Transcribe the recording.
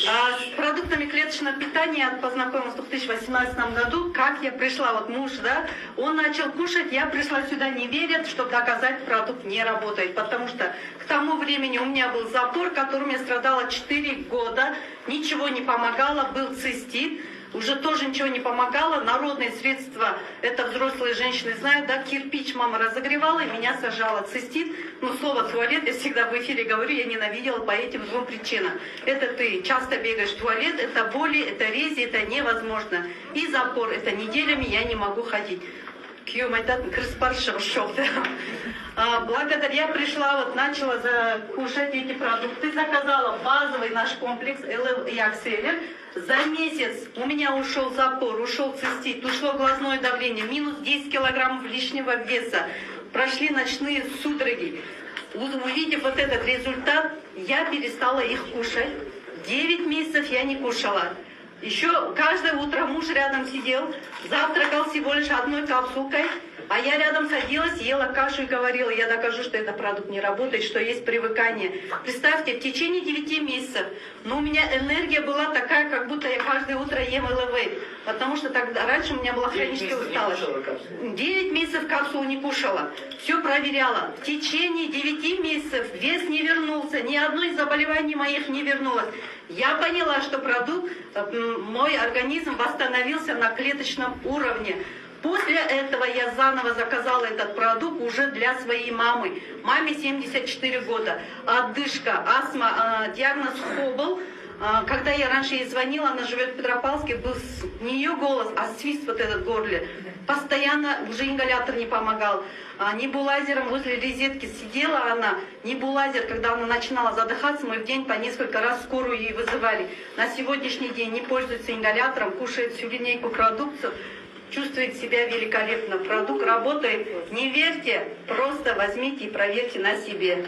С продуктами клеточного питания я познакомилась в 2018 году. Как я пришла, вот муж, да, он начал кушать, я пришла сюда, не верят, чтобы доказать, продукт не работает. Потому что к тому времени у меня был запор, которым я страдала 4 года, ничего не помогало, был цистит. Уже тоже ничего не помогало. Народные средства, это взрослые женщины знают, да, кирпич мама разогревала и меня сажала. Цистит, ну, слово туалет, я всегда в эфире говорю, я ненавидела по этим двум причинам. Это ты часто бегаешь в туалет, это боли, это рези, это невозможно. И запор, это неделями я не могу ходить. Благодаря пришла, вот начала кушать эти продукты, заказала базовый наш комплекс Якселер. За месяц у меня ушел запор, ушел цистит, ушло глазное давление, минус 10 килограммов лишнего веса, прошли ночные судороги. Увидев вот этот результат, я перестала их кушать. 9 месяцев я не кушала. Еще каждое утро муж рядом сидел, завтракал всего лишь одной капсулкой, а я рядом садилась, ела кашу и говорила, я докажу, что этот продукт не работает, что есть привыкание. Представьте, в течение 9 месяцев, но у меня энергия была такая, как будто я каждое утро ем ЛВ, потому что тогда раньше у меня была хроническая усталость. 9 месяцев капсулу не кушала, все проверяла. В течение 9 месяцев вес не вернулся, ни одно из заболеваний моих не вернулось. Я поняла, что продукт, мой организм восстановился на клеточном уровне. После этого я заново заказала этот продукт уже для своей мамы. Маме 74 года. Одышка, астма, диагноз Хоббл. Когда я раньше ей звонила, она живет в Петропавловске, был не ее голос, а свист вот этот в горле. Постоянно уже ингалятор не помогал. Небулайзером возле розетки сидела она. Небулайзер, когда она начинала задыхаться, мы в день по несколько раз скорую ей вызывали. На сегодняшний день не пользуется ингалятором, кушает всю линейку продукцию. Чувствует себя великолепно. Продукт работает. Не верьте, просто возьмите и проверьте на себе.